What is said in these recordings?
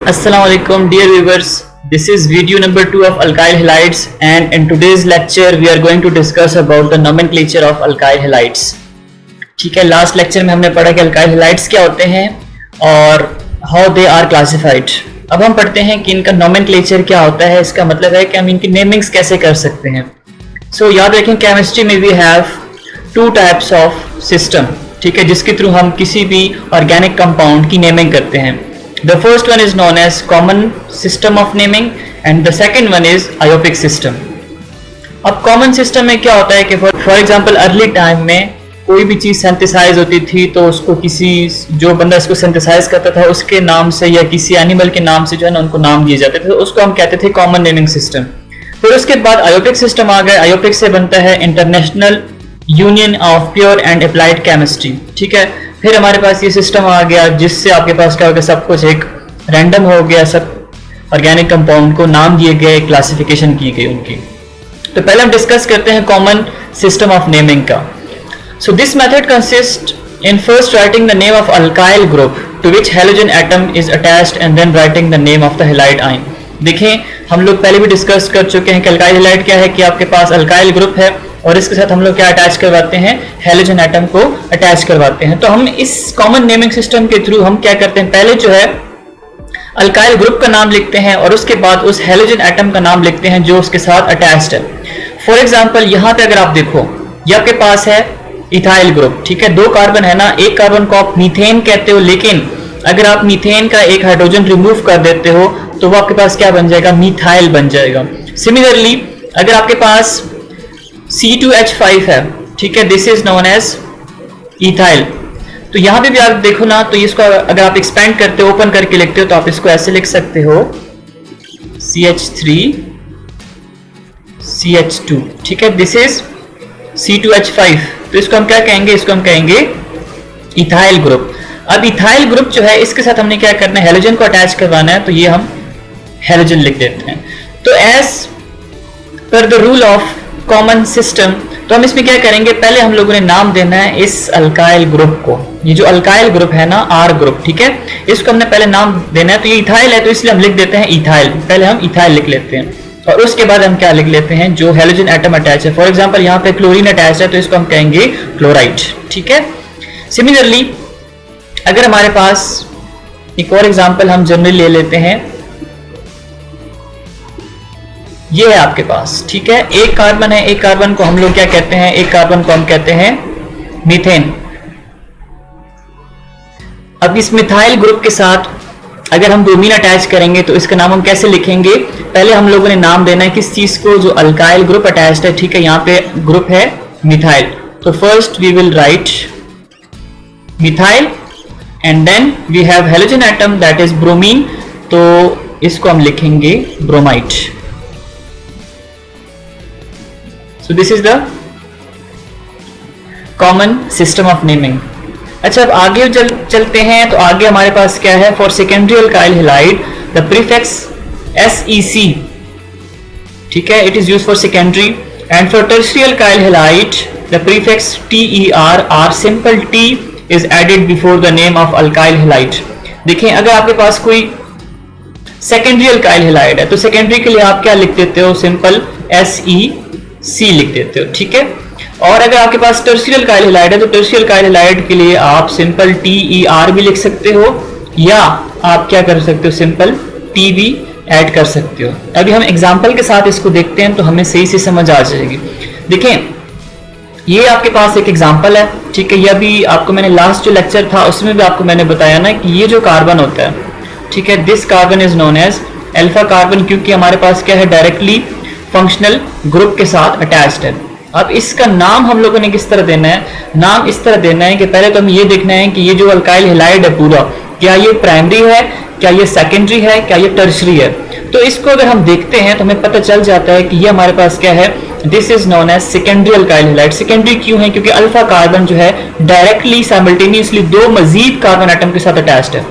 Assalamualaikum dear viewers, this is video number 2 of alkyl halides and in today's lecture we are going to discuss about the nomenclature of alkyl halides. ठीक है, last lecture में हमने पढ़ा कि alkyl halides क्या होते हैं और how they are classified. अब हम पढ़ते हैं कि इनका nomenclature क्या होता है. इसका मतलब है कि हम इनकी नेमिंग्स कैसे कर सकते हैं. So याद रखें केमिस्ट्री में we have two types of system, ठीक है, जिसके थ्रू हम किसी भी ऑर्गेनिक कंपाउंड की नेमिंग करते हैं. The first one is known as common system of naming and the second one is iopic system. अब common system में क्या होता है कि for example early time में कोई भी चीज़ synthesize होती थी तो उसको किसी जो बंदा इसको synthesize करता था उसके नाम से या किसी एनिमल के नाम से जो है ना उनको नाम दिए जाते थे, तो उसको हम कहते थे common naming system. फिर उसके बाद iopic system आ गया. iopic से बनता है international union of pure and applied chemistry. ठीक है, फिर हमारे पास ये सिस्टम आ गया जिससे आपके पास क्या हो गया, सब कुछ एक रैंडम हो गया, सब ऑर्गेनिक कंपाउंड को नाम दिए गए, क्लासिफिकेशन की गई उनकी. तो पहले हम डिस्कस करते हैं कॉमन सिस्टम ऑफ नेमिंग का. So this method consist in first writing the name of alkyl group to which halogen atom is attached and then writing the name of the halide ion. देखें, हम लोग पहले भी discuss कर चुके हैं कि अल्काइल हैलाइड क्या है, कि आपके पास अल्काइल ग्रुप है और इसके साथ हम लोग क्या अटैच करवाते हैं, हैलोजन एटम को अटैच करवाते हैं. तो हम इस कॉमन नेमिंग सिस्टम के थ्रू हम क्या करते हैं, पहले जो है अल्काइल ग्रुप का नाम लिखते हैं और उसके बाद उस हैलोजन एटम का नाम लिखते हैं जो उसके साथ अटैच्ड है. फॉर एग्जांपल यहाँ पे अगर आप देखो, ये आपके पास है इथाइल ग्रुप. ठीक है, 2 कार्बन है ना, एक कार्बन को आप मीथेन कहते हो, लेकिन अगर आप मीथेन का एक हाइड्रोजन रिमूव कर देते हो तो वो आपके पास क्या बन जाएगा, मिथाइल बन जाएगा. सिमिलरली अगर आपके पास C2H5 है, ठीक है, this is known as ethyl. तो यहां पे भी आप देखो ना, तो इसको अगर आप एक्सपेंड करते हो, ओपन करके लिखते हो, तो आप इसको ऐसे लिख सकते हो CH3 CH2. ठीक है, दिस इज C2H5. तो इसको हम क्या कहेंगे, इसको हम कहेंगे इथाइल ग्रुप. अब इथाइल ग्रुप जो है इसके साथ हमने क्या करना है, हैलोजन को अटैच करवाना है, तो ये हम हैलोजन लिख देते हैं. तो as per the rule of common system, तो हम इसमें क्या करेंगे, पहले हम लोगों ने नाम देना है इस अल्काइल ग्रुप को. ये जो अल्काइल ग्रुप है ना, आर ग्रुप, ठीक है, इसको हमने पहले नाम देना है. तो ये इथाइल है तो इसलिए हम लिख देते हैं इथाइल. पहले हम इथाइल लिख लेते हैं और उसके बाद हम क्या लिख लेते हैं, जो हैलोजन एटम अटैच है. फॉर एग्जांपल यहाँ पे क्लोरीन अटैच है तो इसको हम कहेंगे क्लोराइड. ठीक है, सिमिलरली अगर हमारे पास एक और एग्जांपल हम जनरली ले लेते हैं, ये है आपके पास. ठीक है, एक कार्बन है, एक कार्बन को हम लोग क्या कहते हैं, एक कार्बन को हम कहते हैं मीथेन. अब इस मिथाइल ग्रुप के साथ अगर हम ब्रोमीन अटैच करेंगे तो इसका नाम हम कैसे लिखेंगे, पहले हम लोगों ने नाम देना है किस चीज को, जो अल्काइल ग्रुप अटैच्ड है. ठीक है, यहाँ पे ग्रुप है मिथाइल, तो first we will write methyl and then we have halogen atom that is bromine, तो इसको हम लिखेंगे bromide. So this is the common system of naming. अच्छा, अब आगे चलते हैं. तो आगे हमारे पास क्या है, for secondary alkyl halide the prefix SEC, ठीक है, it is used for secondary. And for tertiary alkyl halide the prefix TER और simple T is added before the name of alkyl halide. देखें, अगर आपके पास कोई सेकेंडरी अल्काइल हैलाइड है तो secondary के लिए आप क्या लिख देते हो, सिंपल SEC लिख देते हो. ठीक है, और अगर आपके पास टर्शियरी अल्काइल हैलाइड है तो टर्शियरी अल्काइल हैलाइड के लिए आप सिंपल TER भी लिख सकते हो या आप क्या कर सकते हो, सिंपल T भी ऐड कर सकते हो. अभी हम एग्जांपल के साथ इसको देखते हैं तो हमें सही से समझ आ जाएगी. देखें, ये आपके पास एक एग्जांपल है. ठीक है, यह भी आपको मैंने लास्ट जो लेक्चर था उसमें भी आपको मैंने बताया ना कि ये जो कार्बन होता है, ठीक है, this carbon is known as alpha carbon, क्योंकि हमारे पास क्या है, डायरेक्टली फंक्शनल ग्रुप के साथ अटैच्ड है. अब इसका नाम हम लोगों ने किस तरह देना है, नाम इस तरह देना है कि पहले तो हमें ये देखना है कि ये जो अल्काइल हैलाइड है पूरा, क्या ये प्राइमरी है, क्या ये सेकेंडरी है, क्या ये टर्शरी है. तो इसको अगर हम देखते हैं तो हमें पता चल जाता है कि ये हमारे पास क्या है, this is known as secondary alkyl halide. Secondary क्यों है, क्योंकि अल्फा कार्बन जो है डायरेक्टली साइमल्टेनियसली 2 मजीद कार्बन एटम के साथ अटैच्ड है.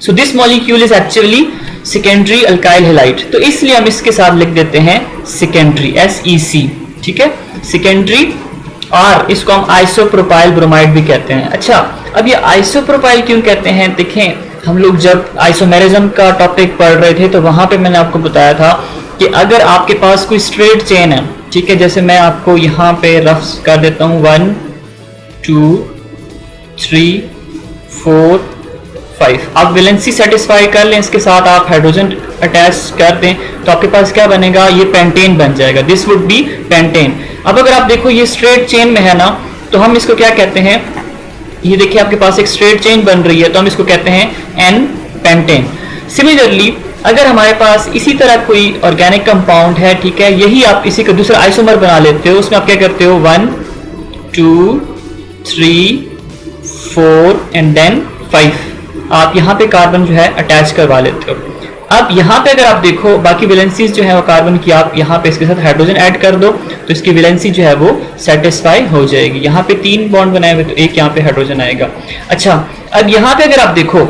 So this molecule is actually secondary alkyl halide, तो इसलिए हम इसके साथ लिख देते हैं सेकेंडरी SEC. ठीक है, सेकेंडरी, और इसको हम आइसोप्रोपाइल ब्रोमाइड भी कहते हैं. अच्छा, अब ये आइसोप्रोपाइल क्यों कहते हैं, देखें हम लोग जब आइसोमेरिज्म का टॉपिक पढ़ रहे थे तो वहां पे मैंने आपको बताया था कि अगर आपके पास कोई स्ट्रेट चेन है, ठीक है, जैसे मैं आपको यहाँ पे रफ कर देता हूँ 1 2 3 4 5, आप वैलेंसी सेटिस्फाई कर लें, इसके साथ आप हाइड्रोजन अटैच कर दें तो आपके पास क्या बनेगा, ये पेंटेन बन जाएगा, दिस वुड बी पेंटेन। अब अगर आप देखो ये स्ट्रेट चेन में है ना, तो हम इसको क्या कहते हैं, ये देखिए आपके पास एक स्ट्रेट चेन बन रही है तो हम इसको कहते हैं एन पेंटेन। सिमिलरली अगर हमारे पास इसी तरह कोई ऑर्गेनिक कंपाउंड है, ठीक है, यही आप इसी का दूसरा आइसोमर बना लेते हो, उसमें आप क्या करते हो 1 2 3 4 एंड देन 5, आप यहाँ पे कार्बन जो है अटैच करवा लेते हो। अब यहाँ पे अगर आप देखो बाकी वैलेंसीज जो है वो कार्बन की, आप यहाँ पे इसके साथ हाइड्रोजन ऐड कर दो तो इसकी वैलेंसी जो है वो सेटिस्फाई हो जाएगी। यहाँ पे 3 बॉन्ड बनाए हुए तो एक यहाँ पे हाइड्रोजन आएगा। अच्छा, अब यहाँ पे अगर आप देखो,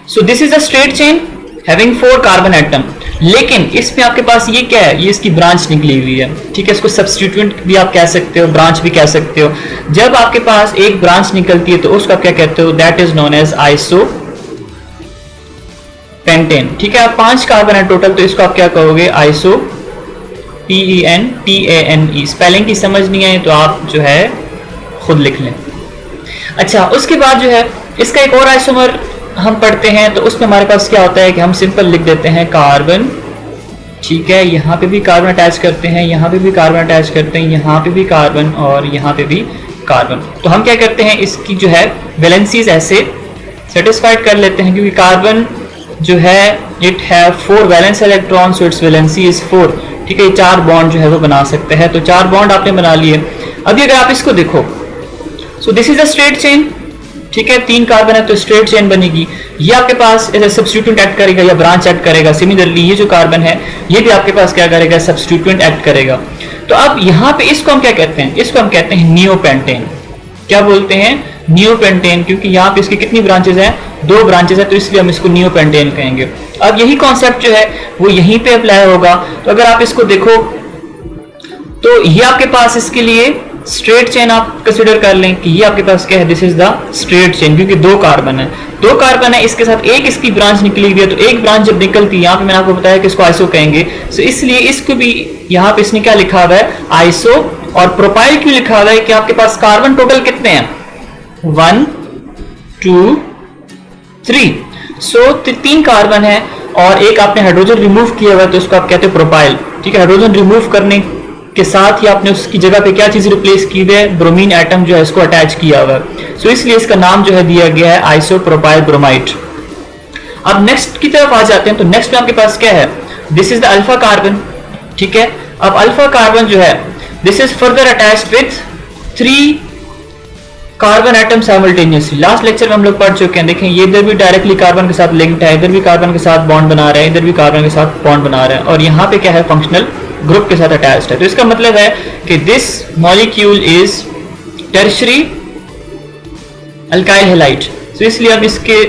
so this is a straight chain having 4 carbon atom, लेकिन इसमें आपके पास ये क्या है, ये इसकी ब्रांच निकली हुई है, ठीक है, इसको सब्स्टिट्यूएंट भी आप कह सकते हो, ब्रांच भी कह सकते हो। जब आपके पास एक ब्रांच निकलती है तो उसको आप क्या कहते हो, that is known as isopentane, ठीक है। आप 5 कार्बन है टोटल तो इसको आप क्या कहोगे, आइसो PENTANE। स्पेलिंग की समझ नहीं है तो आप जो है खुद लिख लें। अच्छा, उसके बाद जो है इसका एक और आइसोमर हम पढ़ते हैं तो उसमें हमारे पास क्या होता है कि हम सिंपल लिख देते हैं कार्बन, ठीक है, यहाँ पे भी कार्बन अटैच करते हैं, यहाँ पे भी कार्बन अटैच करते हैं, यहाँ पे भी कार्बन और यहाँ पे भी कार्बन। तो हम क्या करते हैं, इसकी जो है वैलेंसीज ऐसे सेटिस्फाइड कर लेते हैं क्योंकि कार्बन जो है it have 4 valence electron, so it's valency is 4, ठीक है, 4 बॉन्ड जो है वो बना सकते हैं। तो 4 बॉन्ड आपने बना लिए। अभी अगर आप इसको देखो, so this is a straight chain, ठीक है, 3 कार्बन है तो स्ट्रेट चेन बनेगी। ये आपके पास एज ए सब्स्टिट्यूएंट एक्ट करेगा या ब्रांच एक्ट करेगा। सिमिलरली ये जो कार्बन है ये भी आपके पास क्या करेगा, सब्स्टिट्यूएंट एक्ट करेगा। तो अब यहाँ पे इसको हम क्या कहते हैं, इसको हम कहते हैं नियोपेंटेन। क्या बोलते हैं, नियोपेंटेन, क्योंकि यहाँ पे इसकी कितनी ब्रांचेस हैं, 2 ब्रांचेस है तो इसलिए हम इसको नियोपेंटेन कहेंगे। अब यही कॉन्सेप्ट जो है वो यहीं पे अप्लाई होगा। तो अगर आप इसको देखो तो ये आपके पास इसके लिए स्ट्रेट चेन आप कंसीडर कर लें कि ये आपके पास क्या है, this is the straight chain, क्योंकि 2 कार्बन है, 2 कार्बन है, इसके साथ एक इसकी ब्रांच निकली हुई है। तो एक ब्रांच जब निकलती है, यहाँ पे मैंने आपको बताया कि इसको आइसो कहेंगे, सो इसलिए इसको भी यहाँ पे इसने क्या लिखा हुआ है, आइसो। और प्रोपाइल क्यों लिखा हुआ है कि आपके पास कार्बन टोटल कितने हैं, 1 2 3, सो 3 कार्बन है और एक आपने हाइड्रोजन रिमूव किया हुआ है तो उसको आप कहते हो प्रोपाइल, ठीक है। हाइड्रोजन रिमूव करने के साथ ही आपने उसकी जगह पे क्या चीज रिप्लेस की है, ब्रोमीन एटम जो है इसको अटैच किया हुआ है। सो इसलिए इसका नाम जो है दिया गया है आइसोप्रोपाइल ब्रोमाइड। अब नेक्स्ट की तरफ आ जाते हैं तो नेक्स्ट में आपके पास क्या है, this is the alpha carbon, ठीक है। अब अल्फा कार्बन जो है this is further attached with 3 carbon atom simultaneously. Last lecture में हम लोग पढ़ चुके हैं, देखें ये इधर भी डायरेक्टली कार्बन के साथ लिंक्ड है, इधर भी कार्बन के साथ बॉन्ड बना रहे हैं, इधर भी कार्बन के साथ बॉन्ड बना रहे हैं और यहाँ पे क्या है, फंक्शनल ग्रुप के साथ अटैच्ड है। तो इसका मतलब है कि this molecule is tertiary alkyl halide. तो इसलिए हम इसके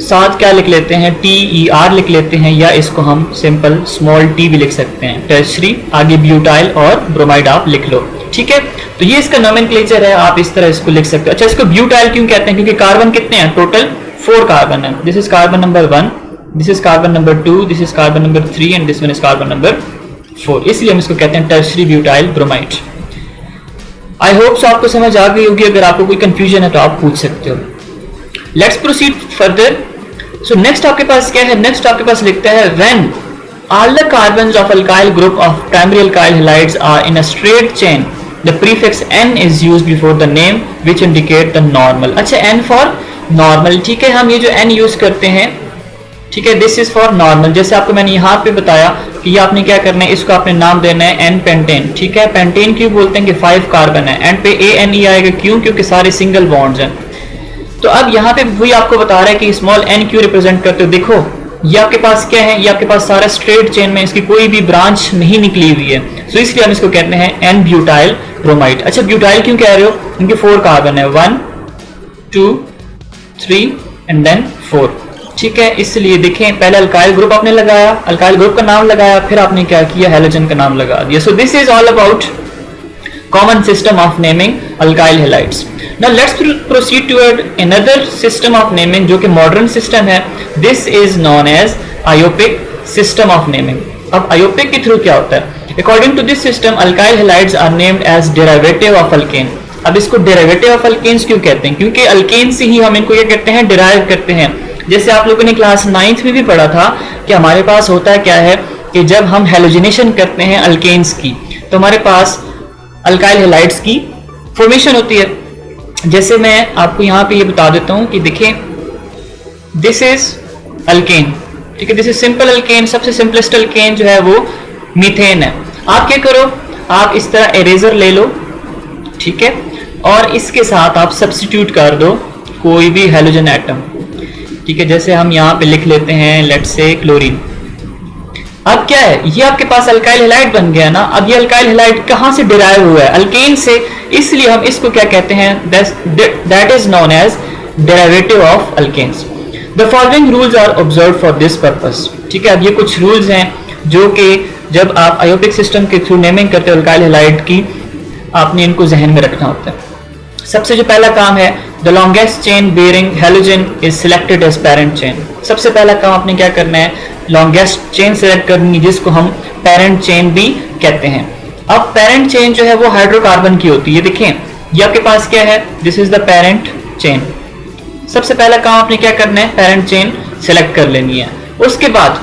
साथ क्या लिख लेते हैं, TER लिख लेते हैं, या इसको हम सिंपल स्मॉल t भी लिख सकते हैं, टर्शरी, आगे ब्यूटाइल और ब्रोमाइड आप लिख लो, ठीक है। तो ये इसका नोमेनक्लेचर है, आप इस तरह इसको लिख सकते हो। अच्छा, इसको ब्यूटाइल क्यों कहते हैं, क्योंकि कार्बन कितने हैं, टोटल 4 कार्बन है। This is carbon number 1, this is carbon number 2, this is carbon number 3 and this one is carbon number 4, इसलिए हम इसको कहते हैं tertiary butyl bromide. I hope so आपको समझ आ गई होगी, अगर आपको कोई कंफ्यूजन है तो आप पूछ सकते हो। Let's proceed further. So next आपके पास क्या है, नेक्स्ट आपके पास लिखता है when all the carbons of alkyl group of primary alkyl halides are in a straight chain, the prefix n is used before the name which indicate the normal। अच्छा, n for normal, ठीक है, हम ये जो n use करते हैं, ठीक है, दिस इज फॉर नॉर्मल। जैसे आपको मैंने यहाँ पे बताया कि ये आपने क्या करना है, इसको आपने नाम देना है एन पेंटेन, ठीक है। पेंटेन क्यों बोलते हैं कि 5 कार्बन है, एंड पे ANE आएगा, क्यों, क्योंकि सारे सिंगल बॉन्ड्स हैं। तो अब यहाँ पे वही आपको बता रहा है कि स्मॉल n क्यों रिप्रेजेंट करते हो। देखो ये आपके पास क्या है, ये आपके पास सारा स्ट्रेट चेन में इसकी कोई भी ब्रांच नहीं निकली हुई है, सो इसलिए हम इसको कहते हैं एन ब्यूटाइल ब्रोमाइड। अच्छा, ब्यूटाइल क्यों कह रहे हो, इनके 4 कार्बन है, 1 2 3 एंड देन 4, ठीक है। इसलिए देखें पहले अल्काइल ग्रुप आपने लगाया, अल्काइल ग्रुप का नाम लगाया, फिर आपने क्या किया, हैलोजन का नाम लगा दिया। So this is all about common system of naming alkyl halides. Now let's proceed toward another system of naming जो कि modern system है. This is known as Iopic system of naming. अब Iopic के through क्या होता है? According to this system, alkyl halides are named as derivative of alkane. अब इसको derivative of alkanes क्यों कहते हैं? क्योंकि alkane से ही हम इनको क्या कहते हैं, derive करते हैं. जैसे आप लोगों ने क्लास 9th में भी पढ़ा था कि हमारे पास होता है क्या है कि जब हम हेलोजिनेशन करते हैं अल्केन्स की तो हमारे पास अल्काइल हैलाइड्स की फॉर्मेशन होती है. जैसे मैं आपको यहाँ पे ये बता देता हूँ कि देखिए, दिस इज अल्केन, ठीक है, दिस इज सिंपल अल्केन. सबसे सिंपलेस्ट अल्केन जो है वो मीथेन है. आप क्या करो, आप इस तरह इरेजर ले लो, ठीक है, और इसके साथ आप सब्स्टिट्यूट कर दो कोई भी हेलोजन एटम, ठीक है. जैसे हम यहाँ पे लिख लेते हैं लेट्स से क्लोरीन. अब क्या है, ये आपके पास अल्काइल हैलाइड बन गया ना. अब ये अल्काइल हैलाइड कहाँ से डिराइव हुआ है? अल्केन से. इसलिए हम इसको क्या कहते हैं, that is known as derivative of alkanes. The following rules are observe for this purpose, ठीक है. अब ये कुछ रूल्स हैं जो कि जब आप आयोपिक सिस्टम के थ्रू नेमिंग करते हो अल्काइल हैलाइड की, आपने इनको जहन में रखना होता है. सबसे जो पहला काम है, the longest chain bearing halogen is selected as parent chain. सबसे पहला काम आपने क्या करना है, लॉन्गेस्ट चेन सेलेक्ट करनी, जिसको हम पेरेंट चेन भी कहते हैं. अब पेरेंट चेन जो है वो हाइड्रोकार्बन की होती है. देखें ये आपके पास क्या है, this is the parent chain. सबसे पहला काम आपने क्या करना है, पेरेंट चेन सेलेक्ट कर लेनी है. उसके बाद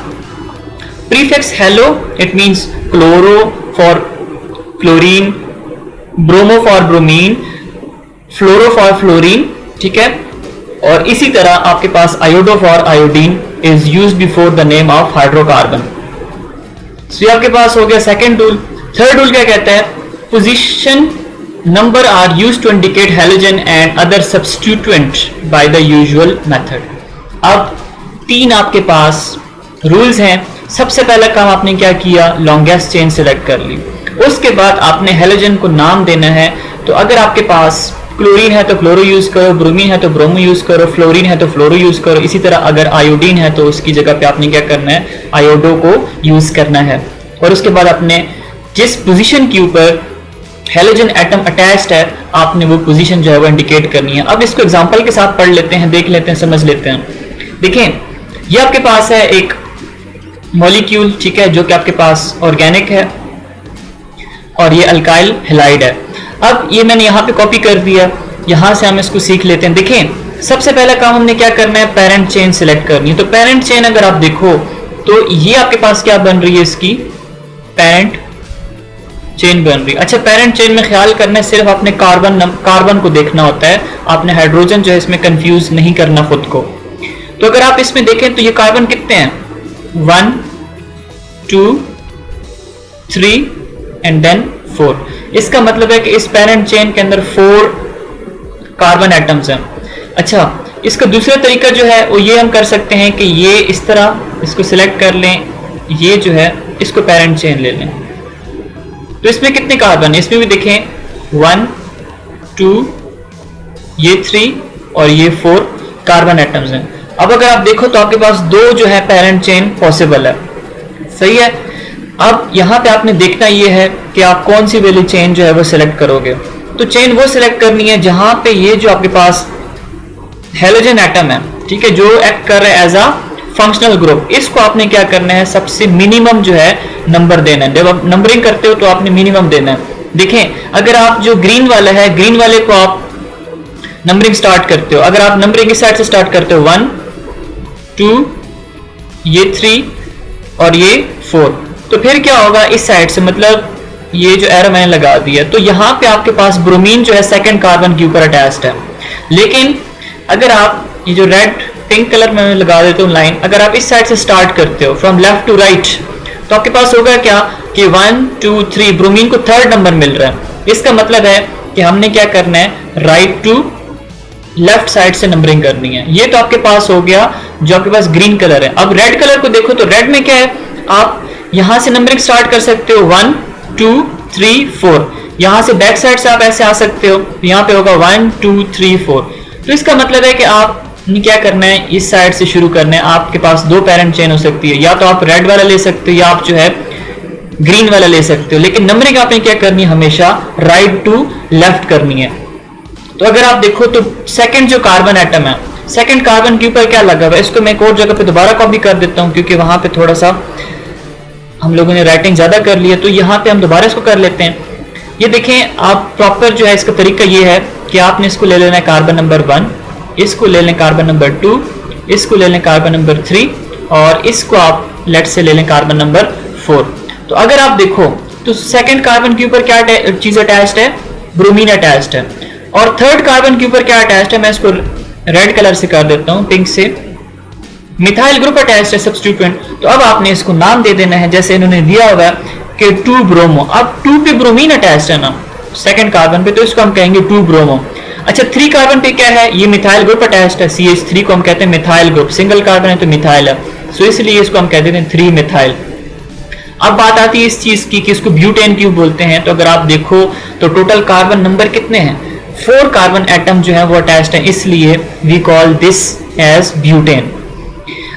prefix halo, it means chloro for chlorine, bromo for bromine, fluoro for fluorine, ठीक है. और इसी तरह आपके पास iodo for iodine is used before the name of hydrocarbon. So आपके पास हो गया सेकंड रूल. थर्ड रूल क्या कहता है, position number are used to indicate halogen and other substituent by the usual method. अब तीन आपके पास रूल्स हैं. सबसे पहला काम आपने क्या किया, लॉन्गेस्ट चेन सेलेक्ट कर ली. उसके बाद आपने हैलोजन को नाम देना है. तो अगर आपके पास क्लोरीन है तो क्लोरो यूज करो, ब्रोमीन है तो ब्रोमो यूज करो, फ्लोरीन है तो फ्लोरो यूज करो. इसी तरह अगर आयोडीन है तो उसकी जगह पे आपने क्या करना है, आयोडो को यूज करना है. और उसके बाद आपने जिस पोजीशन के ऊपर हेलोजन एटम अटैच्ड है, आपने वो पोजीशन जो है वो इंडिकेट करनी है. अब इसको एग्जांपल के साथ पढ़ लेते हैं, देख लेते हैं, समझ लेते हैं. देखें ये आपके पास है एक मॉलिक्यूल, ठीक है, जो कि आपके पास ऑर्गेनिक है और ये अल्काइल हैलाइड है. अब ये मैंने यहाँ पे कॉपी कर दिया, यहाँ से हम इसको सीख लेते हैं. देखें सबसे पहला काम हमने क्या करना है, पेरेंट चेन सिलेक्ट करनी है. तो पेरेंट चेन अगर आप देखो तो ये आपके पास क्या बन रही है, इसकी पेरेंट चेन बन रही है. अच्छा, पेरेंट चेन में ख्याल करना है, सिर्फ आपने कार्बन को देखना होता है, आपने हाइड्रोजन जो है इसमें कंफ्यूज नहीं करना खुद को. तो अगर आप इसमें देखें तो ये कार्बन कितने हैं, 1 2 3 एंड देन 4. इसका मतलब है कि इस पेरेंट चेन के अंदर 4 कार्बन एटम्स हैं. अच्छा, इसका दूसरा तरीका जो है वो ये हम कर सकते हैं कि ये इस तरह इसको सिलेक्ट कर लें, ये जो है इसको पेरेंट चेन ले लें. तो इसमें कितने कार्बन है, इसमें भी देखें 1 2, ये 3 और ये 4 कार्बन एटम्स हैं. अब अगर आप देखो तो आपके पास 2 जो है पेरेंट चेन पॉसिबल है, सही है. अब यहाँ पे आपने देखना ये है कि आप कौन सी वाली चेन जो है वो सिलेक्ट करोगे. तो चेन वो सिलेक्ट करनी है जहां पे ये जो आपके पास हेलोजन एटम है, ठीक है, जो एक्ट कर रहा है एज अ फंक्शनल ग्रुप, इसको आपने क्या करना है, सबसे मिनिमम जो है नंबर देना है. जब आप नंबरिंग करते हो तो आपने मिनिमम देना है. देखें अगर आप जो ग्रीन वाला है, ग्रीन वाले को आप नंबरिंग स्टार्ट करते हो, अगर आप नंबरिंग इस साइड से स्टार्ट करते हो 1 2, ये 3 और ये 4, तो फिर क्या होगा इस साइड से, मतलब ये जो एरो मैंने लगा दिया, तो यहाँ पे आपके पास ब्रोमीन जो है सेकंड कार्बन के ऊपर अटैच्ड है. लेकिन अगर आप ये जो रेड पिंक कलर में लगा देते हो लाइन, अगर आप इस साइड से स्टार्ट करते हो फ्रॉम लेफ्ट टू राइट, तो आपके पास होगा क्या कि 1 2 3, ब्रोमीन को थर्ड नंबर मिल रहा है. इसका मतलब है कि हमने क्या करना है, राइट टू लेफ्ट साइड से नंबरिंग करनी है. ये तो आपके पास हो गया जो आपके पास ग्रीन कलर है. अब रेड कलर को देखो तो रेड में क्या है, आप यहां से नंबरिंग स्टार्ट कर सकते हो 1 2 3 4, यहां से बैक साइड से आप ऐसे आ सकते हो, यहाँ पे होगा 1 2 3 4. तो इसका मतलब है कि आप क्या करना है, इस साइड से शुरू करना है. आपके पास 2 पेरेंट चेन हो सकती है, या तो आप रेड वाला ले सकते हो या आप जो है ग्रीन वाला ले सकते हो, लेकिन नंबरिंग आपने क्या करनी है, हमेशा राइट टू लेफ्ट करनी है। तो अगर आप देखो तो सेकंड जो कार्बन एटम है, सेकंड कार्बन के ऊपर क्या लगा हुआ है, इसको मैं एक और जगह पे दोबारा कॉपी कर देता हूं क्योंकि वहां पे थोड़ा सा हम लोगों ने राइटिंग ज्यादा कर ली है, तो यहाँ पे हम दोबारा इसको कर लेते हैं। ये देखें आप प्रॉपर जो है इसका तरीका ये है कि आपने इसको ले लेना है कार्बन नंबर 1, इसको ले लें कार्बन नंबर 2, इसको ले लें कार्बन नंबर 3 और इसको आप लेट से ले लें कार्बन नंबर 4। तो अगर आप देखो तो सेकंड कार्बन के ऊपर क्या चीज अटैच्ड है, ब्रोमीन अटैच्ड है, और थर्ड कार्बन के ऊपर क्या अटैच्ड है, मैं इसको रेड कलर से कर देता हूं, पिंक से, मिथाइल ग्रुप अटैच्ड है सब्स्टिट्यूएंट। तो अब आपने इसको नाम दे देना है जैसे इन्होंने दिया हुआ है कि 2 ब्रोमो। अब 2 पे ब्रोमीन अटैच्ड है ना सेकंड कार्बन पे, तो इसको हम कहेंगे 2 ब्रोमो। अच्छा 3 कार्बन पे क्या है, ये मिथाइल ग्रुप अटैच्ड है, CH3 को हम कहते हैं मिथाइल ग्रुप, सिंगल कार्बन है तो मिथाइल है, सो इसलिए इसको हम कहते हैं 3 मिथाइल। अब बात आती है इस चीज की कि इसको ब्यूटेन क्यों बोलते हैं, तो अगर आप देखो तो टोटल कार्बन नंबर कितने हैं, 4 कार्बन एटम जो है वो अटैच्ड है, इसलिए we call this as butane.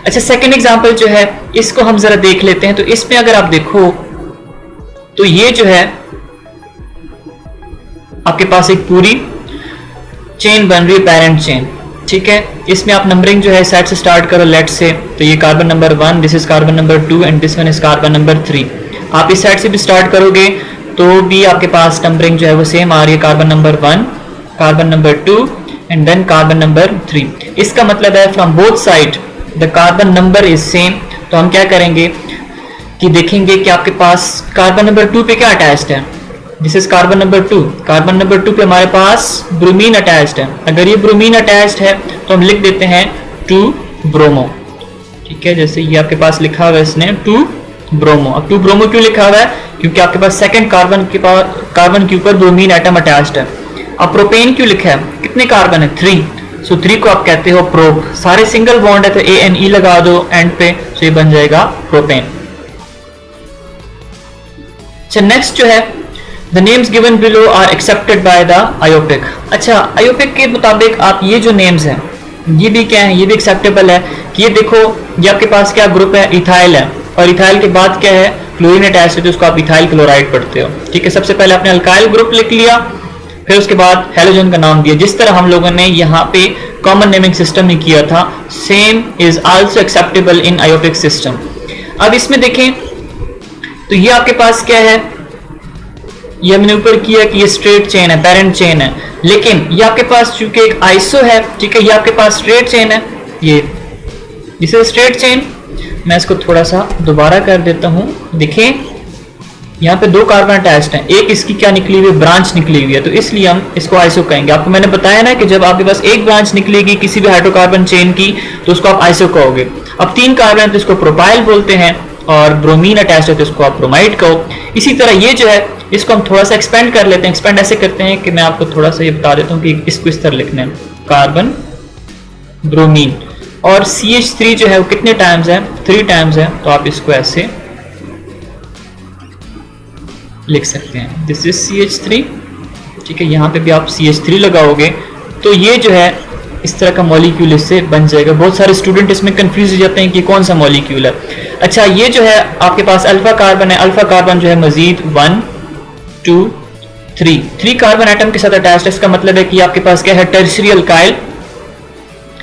अच्छा सेकंड एग्जांपल जो है इसको हम जरा देख लेते हैं। तो इसमें अगर आप देखो तो ये जो है आपके पास एक पूरी चेन बन रही है, पेरेंट चेन, ठीक है। इसमें आप नंबरिंग जो है साइड से स्टार्ट करो, लेट से, तो ये carbon number 1, this is carbon number 2 and this one is carbon number 3। आप इस साइड से भी स्टार्ट करोगे तो भी आपके पास नंबरिंग जो है वो सेम आ रही है, carbon number 1, carbon number 2 and then carbon number 3। इसका मतलब है from both side the carbon number is same. तो हम क्या करेंगे कि देखेंगे कि आपके पास कार्बन नंबर 2 पे क्या अटैच्ड है, this is carbon number 2, carbon number 2 पे हमारे पास ब्रोमीन अटैच्ड है। अगर ये ब्रोमीन अटैच्ड है तो हम लिख देते हैं 2 ब्रोमो, ठीक है, जैसे ये आपके पास लिखा हुआ है इसने 2 ब्रोमो। अब 2 ब्रोमो क्यों लिखा हुआ है, क्योंकि आपके पास सेकंड कार्बन के ऊपर ब्रोमीन एटम अटैच्ड है। अब प्रोपेन क्यों लिखा है, कितने कार्बन है, 3, सो 3 को आप कहते हो प्रोप, सारे सिंगल बॉन्ड है तो ANE लगा दो एंड पे, सो ये बन जाएगा प्रोपेन। अच्छा नेक्स्ट जो है the names given below are accepted by the IUPAC। अच्छा IUPAC के मुताबिक आप ये जो नेम्स हैं ये भी क्या है, ये भी एक्सेप्टेबल है कि ये देखो ये आपके पास क्या ग्रुप है, इथाइल है, और इथाइल के बाद क्या है, क्लोरीन अटैच्ड है, तो उसको आप इथाइल क्लोराइड पढ़ते हो, ठीक है। सबसे पहले आपने अल्काइल ग्रुप लिख लिया, फिर उसके बाद हैलोजन का नाम दिया, जिस तरह हम लोगों ने यहाँ पे कॉमन नेमिंग सिस्टम में किया था, same is also acceptable in IUPAC system. अब इसमें देखें तो ये आपके पास क्या है, ये हमने ऊपर किया कि ये स्ट्रेट चेन है, पेरेंट चेन है, लेकिन ये आपके पास चूंकि एक आइसो है, ठीक है, ये आपके पास स्ट्रेट चेन है, ये दिस इज स्ट्रेट चेन। मैं इसको थोड़ा सा दोबारा कर देता हूं, देखें यहाँ पे 2 कार्बन अटैच्ड हैं, एक इसकी क्या निकली हुई, ब्रांच निकली हुई है, तो इसलिए हम इसको आइसो कहेंगे। आपको मैंने बताया ना कि जब आपके पास एक ब्रांच निकलेगी किसी भी हाइड्रोकार्बन चेन की तो उसको आप आइसो कहोगे। अब 3 कार्बन है तो इसको प्रोपाइल बोलते हैं, और ब्रोमीन अटैच्ड है तो इसको आप ब्रोमाइड कहो। इसी तरह ये जो है इसको हम थोड़ा सा एक्सपेंड कर लेते हैं। एक्सपेंड ऐसे करते हैं कि मैं आपको थोड़ा सा ये बता देता हूँ कि इसको इस तरह लिखना है, कार्बन ब्रोमीन, और CH3 जो है वो कितने टाइम्स है, 3 टाइम्स है, तो आप इसको ऐसे लिख सकते हैं, दिस इज CH3, ठीक है। यहाँ पे भी आप CH3 लगाओगे तो ये जो है इस तरह का मॉलिक्यूल इससे बन जाएगा। बहुत सारे स्टूडेंट इसमें कंफ्यूज हो जाते हैं कि कौन सा मॉलिक्यूल है। अच्छा ये जो है आपके पास अल्फा कार्बन है, अल्फा कार्बन जो है मजीद 1 2 3 कार्बन एटम के साथ अटैच्ड है। इसका मतलब है कि आपके पास क्या है, टर्शियरी अल्काइल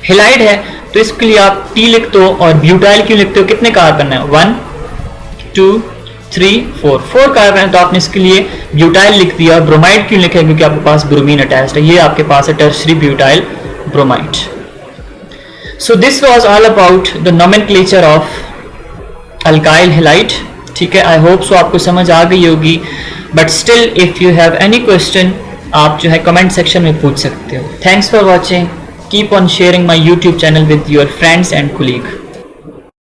हेलाइड है, तो इसके लिए आप T लिख दो। और ब्यूटाइल क्यों लिखते हो, कितने कार्बन है, 1 2 3 4 कार्बन है, तो आपने इसके लिए ब्यूटाइल लिख दिया। ब्रोमाइड क्यों लिखा है, क्योंकि आपके पास ब्रोमीन अटैच्ड है, ये आपके पास है tertiary butyl bromide. So this was all about the nomenclature of alkyl halide. ठीक है, I hope so आपको समझ आ गई होगी, but still if you have any question आप जो है कमेंट सेक्शन में पूछ सकते हो। Thanks for watching. Keep on sharing my YouTube channel with your friends and colleagues.